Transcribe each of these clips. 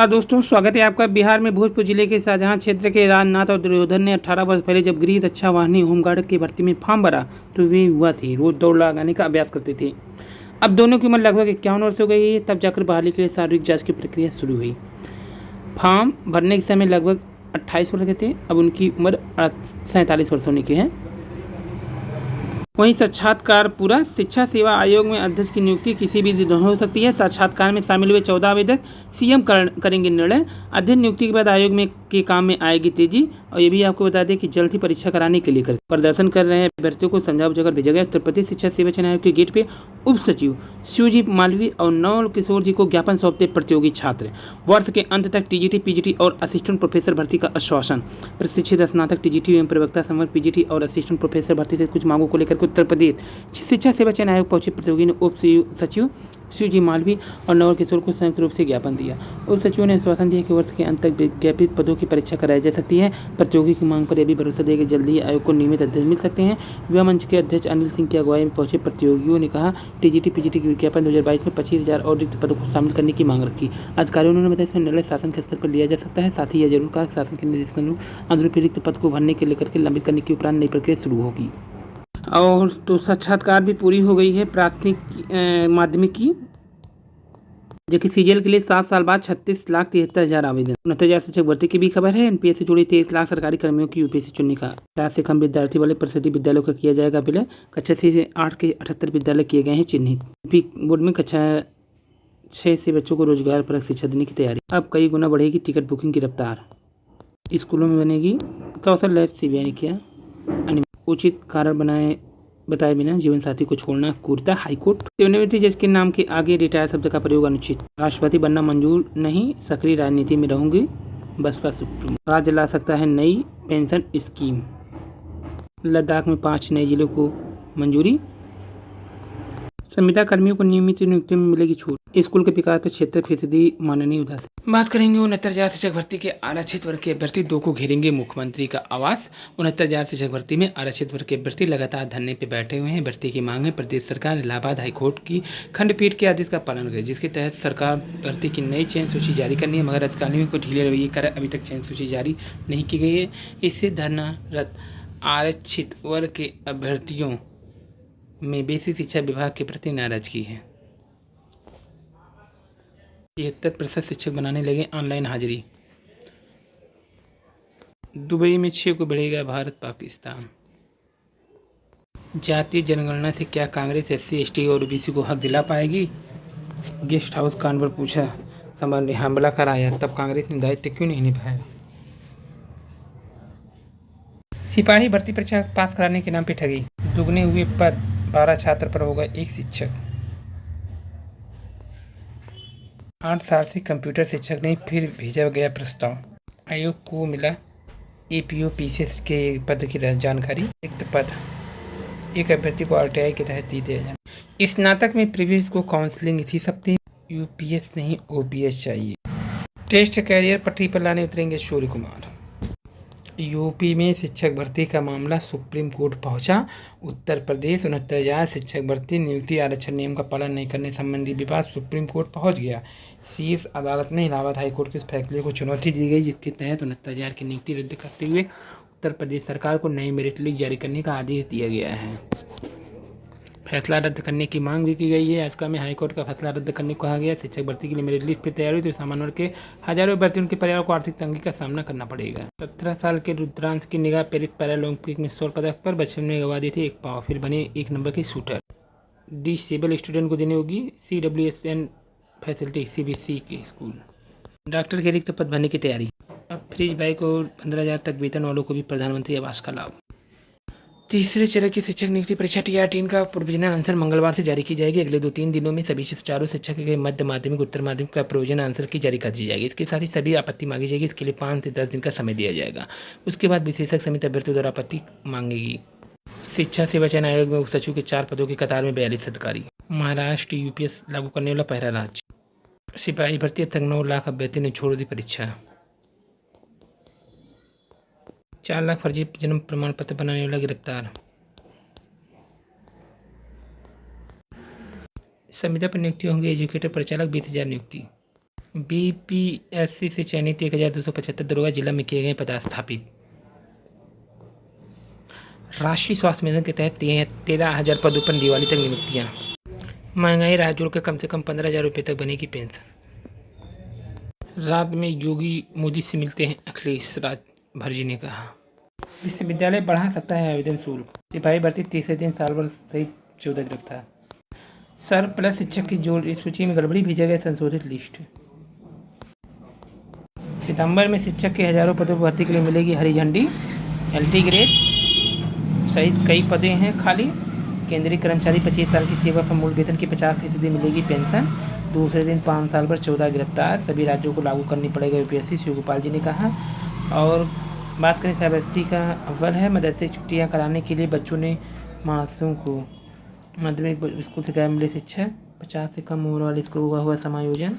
दोस्तों, स्वागत है आपका। बिहार में भोजपुर जिले के शाहजहां क्षेत्र के राजनाथ और दुर्योधन ने 18 वर्ष पहले जब गृह रक्षा वाहिनी होमगार्ड की भर्ती में फॉर्म भरा तो वे युवा थे, रोज दौड़ लगाने का अभ्यास करते थे। अब दोनों की उम्र लगभग 51 वर्ष हो गई है। तब जाकर बहाली के लिए शारीरिक जांच की प्रक्रिया शुरू हुई। फॉर्म भरने के समय लगभग 28 वर्ष के थे। अब उनकी उम्र 47 वर्ष होने की है। वहीं साक्षात्कार पूरा। शिक्षा सेवा आयोग में अध्यक्ष की नियुक्ति किसी भी दिन हो सकती है। साक्षात्कार में शामिल हुए 14 आवेदक सीएम करेंगे निर्णय। अध्यक्ष नियुक्ति के बाद आयोग में के काम में आएगी तेजी। और ये भी आपको बता दें कि जल्द ही परीक्षा कराने के लिए प्रदर्शन कर रहे हैं अभ्यर्थियों को समझा बुझाकर भेजा गया। उत्तर प्रदेश शिक्षा सेवा चयन आयोग के गेट पे उप सचिव शिवजी मालवी और नवल किशोर जी को ज्ञापन सौंपते प्रतियोगी छात्र। वर्ष के अंत तक टीजीटी, पीजीटी और असिस्टेंट प्रोफेसर भर्ती का आश्वासन। प्रशिक्षित स्नातक टीजीटी एवं प्रवक्ता संवर्ग पीजीटी और असिस्टेंट प्रोफेसर भर्ती से कुछ मांगों को लेकर उत्तर प्रदेश शिक्षा सेवा चयन आयोग पहुंचे प्रतियोगी ने उप सचिव शिवजी मालवी और नवल किशोर को संयुक्त रूप से ज्ञापन दिया। उप सचिवों ने आश्वासन दिया कि वर्ष के अंत तक विज्ञापित पदों की परीक्षा कराई जा सकती है। प्रतियोगी की मांग पर यह भी भरोसा दिया कि जल्द ही आयोग को नियमित अध्यक्ष मिल सकते हैं। युवा मंच के अध्यक्ष अनिल सिंह की अगुवाई में पहुंचे प्रतियोगियों ने कहा, टीजीटी पीजीटी के विज्ञापन 2022 में 25,000 और रिक्त पदों को शामिल करने की मांग रखी। अधिकारियों ने बताया इसमें निर्णय शासन के स्तर पर लिया जा सकता है। साथ ही यह जरूर कहा कि शासन के निर्देशन अनुरूप रिक्त पद को भरने के लेकर के लंबित करने के उपरांत नई प्रक्रिया शुरू होगी। और तो साक्षात्कार भी पूरी हो गई है प्राथमिक माध्यमिक की, जो कि सीजीएल के लिए 7 साल बाद 36,73,000 आवेदन। 69,000 शिक्षक भर्ती की भी खबर है। एनपीएस से जुड़ी 23 लाख सरकारी कर्मियों की यूपीएससी चुनने का 50 से कम विद्यार्थी वाले परिषदीय विद्यालयों का किया जाएगा विलय। कक्षा 6 से 8 के 78 विद्यालय किए गए हैं चिन्हित। बोर्ड में कक्षा 6 से बच्चों को रोजगार परक शिक्षा देने की तैयारी। अब कई गुना बढ़ेगी टिकट बुकिंग की रफ्तार। स्कूलों में बनेगी कौशल लैब। सीबीआई ने किया उचित कारण बताए बिना जीवन साथी को छोड़ना क्रूरता। हाईकोर्ट। सेवानिवृत्ति जज के नाम के आगे रिटायर शब्द का प्रयोग अनुचित। राष्ट्रपति बनना मंजूर नहीं, सक्रिय राजनीति में रहूंगी बसपा सुप्रीमो। राज्य ला सकता है नई पेंशन स्कीम। लद्दाख में 5 नए जिलों को मंजूरी। संविदा कर्मियों को नियमित नियुक्ति में मिलेगी छूट। स्कूल के विकास पर 76% माननीय उदासीन। बात करेंगे 69,000 शिक्षक भर्ती के आरक्षित वर्ग के अभ्यर्थी 2 को घेरेंगे मुख्यमंत्री का आवास। 69,000 शिक्षक भर्ती में आरक्षित वर्ग के अभ्यर्थी लगातार धरने पर बैठे हुए हैं। भर्ती की मांग है प्रदेश सरकार इलाहाबाद हाईकोर्ट की खंडपीठ के आदेश का पालन करे, जिसके तहत सरकार भर्ती की नई चयन सूची जारी करनी है, मगर अधिकारियों को ढीले रवैये कर अभी तक चयन सूची जारी नहीं की गई है। इससे धरनारत आरक्षित वर्ग के अभ्यर्थियों में बेसिक शिक्षा विभाग के प्रति नाराजगी है। 73% शिक्षक बनाने लगे ऑनलाइन हाजिरी। दुबई में 6 को बढ़ेगा भारत पाकिस्तान। जातीय जनगणना से क्या कांग्रेस SC ST और OBC को हक दिला पाएगी? गेस्ट हाउस कांड पर पूछा समाज ने हमला कराया, तब कांग्रेस ने दायित्व क्यों नहीं निभाया? सिपाही भर्ती परीक्षा पास कराने के नाम पे ठगी। दुगने हुए पद, 12 छात्र पर होगा 1 शिक्षक। 8 साल से कंप्यूटर शिक्षक नहीं, फिर भेजा गया प्रस्ताव। आयोग को मिला APO PCS के पद की जानकारी। रिक्त पद एक अभ्यर्थी को RTI के तहत दिया जाए। स्नातक में प्रीवियस को काउंसलिंग इसी सप्ताह। UPS नहीं OPS चाहिए। टेस्ट कैरियर पटरी पर लाने उतरेंगे सूर्य कुमार। यूपी में शिक्षक भर्ती का मामला सुप्रीम कोर्ट पहुंचा। उत्तर प्रदेश 69,000 शिक्षक भर्ती नियुक्ति आरक्षण नियम का पालन नहीं करने संबंधी विवाद सुप्रीम कोर्ट पहुंच गया। शीर्ष अदालत में इलाहाबाद हाईकोर्ट के इस फैसले को चुनौती दी गई, जिसके तहत 69,000 की नियुक्ति रद्द करते हुए उत्तर प्रदेश सरकार को नई मेरिट लिस्ट जारी करने का आदेश दिया गया है। फैसला रद्द करने की मांग भी की गई है। याचिका में हाईकोर्ट का फैसला रद्द करने को कहा गया। शिक्षक भर्ती के लिए मेरिट लिस्ट फिर तैयार हुई तो सामान्य वर्ग के हजारों अभ्यर्थी उनके परिवार को आर्थिक तंगी का सामना करना पड़ेगा। 17 साल के रुद्रांश की निगाह पेरिस पैरालंपिक में स्वर्ण पदक पर। बचपन में गंवा दी थी 1 पाव, फिर बने 1 नंबर के शूटर। डिसेबल स्टूडेंट को देनी होगी CWSN फैसिलिटी CBC के स्कूल। डॉक्टर के रिक्त पद भरने की तैयारी। अब फ्रिज बाइक और 15,000 तक वेतन वालों को भी प्रधानमंत्री आवास का लाभ। तीसरे चरण की शिक्षक नियुक्ति परीक्षा TR3 का प्रोविजनल आंसर मंगलवार से जारी की जाएगी। अगले 2-3 दिनों में सभी चारों शिक्षक के मध्य माध्यमिक उत्तर माध्यमिक का प्रोविजनल आंसर की जारी कर दी जाएगी। इसके साथ ही सभी आपत्ति मांगी जाएगी। इसके लिए 5 से 10 दिन का समय दिया जाएगा। उसके बाद विशेषज्ञ समिति अभ्यर्थियों द्वारा आपत्ति मांगेगी। शिक्षा सेवा चयन आयोग में उप सचिव के 4 पदों की कतार में 42 अधिकारी। महाराष्ट्र UPS लागू करने वाला पहला राज्य। सिपाही भर्ती अब तक 9 लाख अभ्यर्थी ने छोड़ दी परीक्षा। 4 लाख फर्जी जन्म प्रमाण पत्र बनाने वाला गिरफ्तार। संविदा पर नियुक्ति होंगे एजुकेटर परिचालक 20,000 नियुक्ति। बीपीएससी से चयनित 1275 दरोगा जिला में किए गए पदस्थापित। राष्ट्रीय स्वास्थ्य मिशन के तहत 13,000 पदों पर दिवाली तक नियुक्तियाँ। महंगाई राह जोड़कर कम से कम 15,000 रुपये तक बनेगी पेंशन। रात में योगी मोदी से मिलते हैं अखिलेश, भरजी ने कहा। विश्वविद्यालय बढ़ा सकता है आवेदन शुल्क। सिपाही भर्ती तीसरे दिन साल भर सहित 14 गिरफ्तार। सरप्लस शिक्षक की जोड़ सूची में गड़बड़ी, भेजा गया संशोधित लिस्ट। सितंबर में शिक्षक के हजारों पदों पर भर्ती के लिए मिलेगी हरी झंडी। एलटी ग्रेड सहित कई पदें हैं खाली। केंद्रीय कर्मचारी 25 साल की सेवा पर मूल वेतन की 50% मिलेगी पेंशन। दूसरे दिन 5 साल पर 14 गिरफ्तार। सभी राज्यों को लागू करनी पड़ेगा यूपीएससी, शिवगोपाल जी ने कहा। और बात करें श्रावस्ती का अव्वल है। मदरसे छुट्टियां कराने के लिए बच्चों ने मासूम को माध्यमिक स्कूल से गैर मिले शिक्षा। 50 से कम उम्र वाले स्कूल का हुआ समायोजन।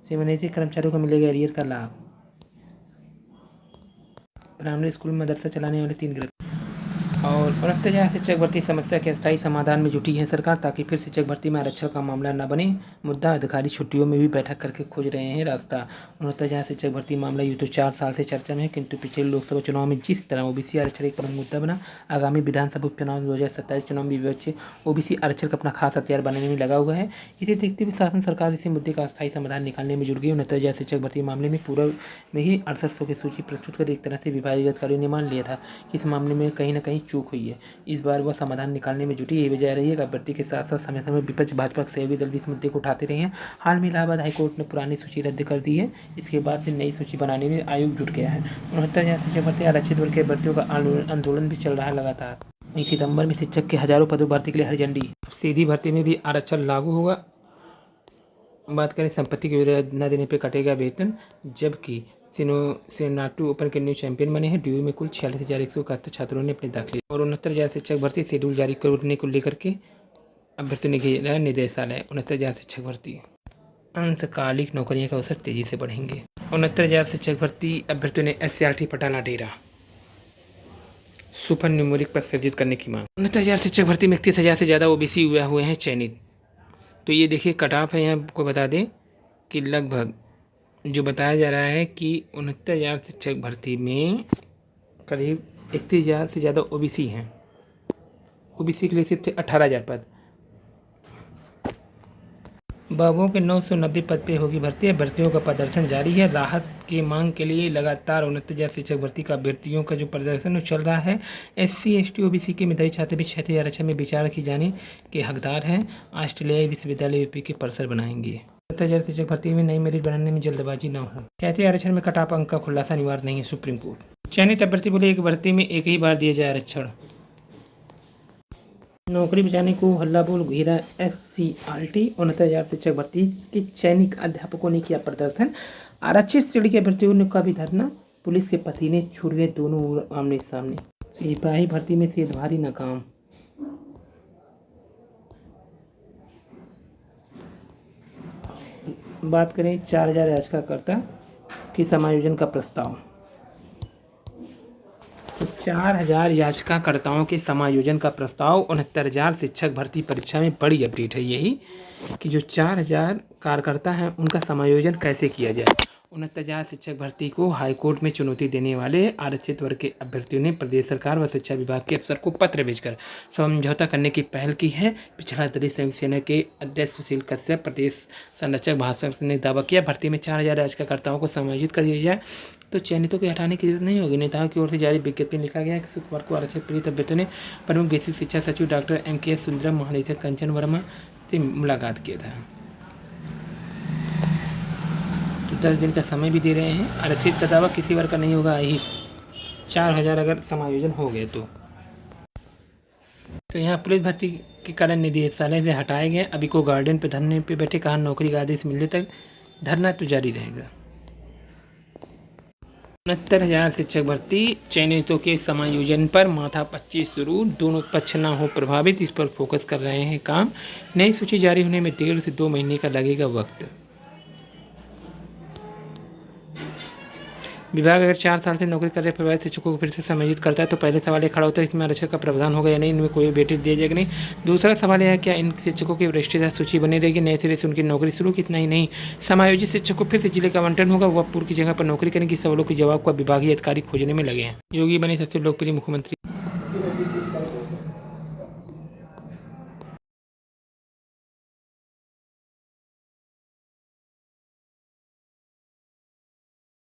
सेवानिवृत्त कर्मचारियों को मिलेगा एरियर का लाभ। प्राइमरी स्कूल में मदरसा चलाने वाले 3 गिरफ्तार। और 69,000 शिक्षक भर्ती समस्या के अस्थायी समाधान में जुटी है सरकार, ताकि फिर शिक्षक भर्ती में आरक्षण का मामला न बने। मुद्दा अधिकारी छुट्टियों में भी बैठक करके खोज रहे हैं रास्ता। 69,000 शिक्षक भर्ती मामला यूँ तो 4 साल से चर्चा में है, किंतु पिछले लोकसभा चुनाव में जिस तरह ओबीसी आरक्षण एक प्रमुख मुद्दा बना, आगामी विधानसभा उपचुनाव 2027 चुनाव में विपक्ष ओबीसी आरक्षण का अपना खास हथियार बनाने में लगा हुआ है। इसे देखते हुए शासन सरकार इसी मुद्दे का अस्थायी समाधान निकालने में जुट गई। 69,000 शिक्षक भर्ती मामले में पूर्व में ही 6800 की सूची प्रस्तुत कर एक तरह से विभागीय अधिकारियों ने मान लिया था कि इस मामले में कहीं न कहीं चूक हुई है। इस बार वह समाधान निकालने में जुटी। यही वजह रही है कि भर्ती के साथ साथ समय समय विपक्ष भाजपा के सहयोगी दल भी इस मुद्दे को उठाते रहे हैं। हाल में इलाहाबाद हाईकोर्ट ने पुरानी सूची रद्द कर दी है। इसके बाद से नई सूची बनाने में आयोग जुट गया है। 69,000 शिक्षक भर्ती आरक्षित वर्ग के भर्तियों का आंदोलन भी चल रहा है लगातार। सितंबर में शिक्षक के हजारों पदों भर्ती के लिए हरी झंडी। सीधी भर्ती में भी आरक्षण लागू होगा। बात करें संपत्ति के विरोध न देने पर कटेगा वेतन, जबकि सेनाटू ओपन के न्यू चैंपियन बने हैं। ड्यू में कुल 46,171 छात्रों ने अपने दाखिले। और 69,000 शिक्षक भर्ती शेड्यूल जारी करने को लेकर के अभ्यर्थियों ने घेरा निदेशालय। 69,000 शिक्षक भर्ती। अंशकालिक नौकरियों के अवसर तेजी से बढ़ेंगे। 69,000 शिक्षक भर्ती अभ्यर्थियों ने SCRT पटाना डेरा। सुपर न्यूमेरिक पर सृजित करने की मांग। 69,000 शिक्षक भर्ती में 31,000 से ज़्यादा ओबीसी हुए हैं चयनित। तो ये देखिए कट ऑफ है। यहाँ आपको बता दें कि लगभग जो बताया जा रहा है कि 69,000 शिक्षक भर्ती में करीब 31,000 से ज़्यादा ओबीसी हैं। ओबीसी के लिए सिर्फ 18,000 पद। बाबुओं के 990 पद पे होगी भर्ती। भर्तियों का प्रदर्शन जारी है। राहत की मांग के लिए लगातार 69,000 शिक्षक भर्ती का अभ्यर्थियों का जो प्रदर्शन चल रहा है। SC ST OBC के मेधावी छात्र भी 6,000 आरक्षण में विचार की जाने के हकदार हैं। ऑस्ट्रेलियाई विश्वविद्यालय यूपी के परिसर बनाएंगे। 70,000 शिक्षक भर्ती में नई मेरिट बनाने में जल्दबाजी न हो। कहते आरक्षण में कट ऑफ अंक का खुलासा अनिवार्य नहीं है, सुप्रीम कोर्ट। चयनित अभ्यर्थी बोले एक भर्ती में एक ही बार दिया जाए आरक्षण। नौकरी बचाने को हल्ला बोल घेरा SCRT। 69,000 शिक्षक भर्ती के चयनित अध्यापकों ने किया प्रदर्शन। आरक्षित श्रेणी के अभ्यर्थियों का भी धरना। पुलिस के पसीने छूट गए दोनों आमने सामने। सिपाही भर्ती में सेध भारी नाकाम। बात करें 4,000 याचिकाकर्ता की समायोजन का प्रस्ताव। तो 4,000 याचिकाकर्ताओं के समायोजन का प्रस्ताव। 69,000 शिक्षक भर्ती परीक्षा में बड़ी अपडेट है यही कि जो 4,000 कार्यकर्ता हैं उनका समायोजन कैसे किया जाए। 69,000 शिक्षक भर्ती को हाईकोर्ट में चुनौती देने वाले आरक्षित वर्ग के अभ्यर्थियों ने प्रदेश सरकार व शिक्षा विभाग के अफसर को पत्र भेजकर समझौता करने की पहल की है। पिछड़ा दलित संयुक्त सेना के अध्यक्ष सुशील कश्यप, प्रदेश संरक्षक भास्कर ने दावा किया भर्ती में 4,000 याचिकाकर्ताओं को समायोजित कर दिया जाए तो चयनितों को हटाने की जरूरत नहीं होगी। नेताओं की ओर से जारी विज्ञप्ति में लिखा गया है कि शुक्रवार को आरक्षित पीड़ित अभ्यर्थियों ने प्रमुख बेसिक शिक्षा सचिव डॉक्टर MKS सुंदरम, महानिदेशक कंचन वर्मा से मुलाकात किया था। तो 10 दिन का समय भी दे रहे हैं। आरक्षित का दावा किसी वर्ग का नहीं होगा ही 4,000 अगर समायोजन हो गए तो यहाँ पुलिस भर्ती के कारण निदेशालय से हटाए गए। अभी को गार्डन पे धरने पे बैठे, कहा नौकरी का आदेश मिलने तक धरना तो जारी रहेगा। 69,000 शिक्षक भर्ती चयनितों के समायोजन पर माथा 25 शुरू। दोनों पक्ष ना हो प्रभावित, इस पर फोकस कर रहे हैं काम। नई सूची जारी होने में 1.5 से 2 महीने का लगेगा वक्त। विभाग अगर 4 साल से नौकरी कर रहे प्रभावित शिक्षकों को फिर से समायोजित करता है तो पहले सवाल ये खड़ा होता है इसमें आरक्षण का प्रावधान होगा या नहीं, इनमें कोई वेटेज दिया जाएगा नहीं। दूसरा सवाल यह है क्या इन शिक्षकों की वरिष्ठता सूची बनी रहेगी, नए सिरे से उनकी नौकरी शुरू की, इतना ही नहीं समायोजित शिक्षक को फिर से जिले का आवंटन होगा, वह पूर्व की जगह पर नौकरी करेंगे। सवालों के जवाब का विभागीय अधिकारी खोजने में लगे हैं। योगी बने सबसे लोकप्रिय मुख्यमंत्री।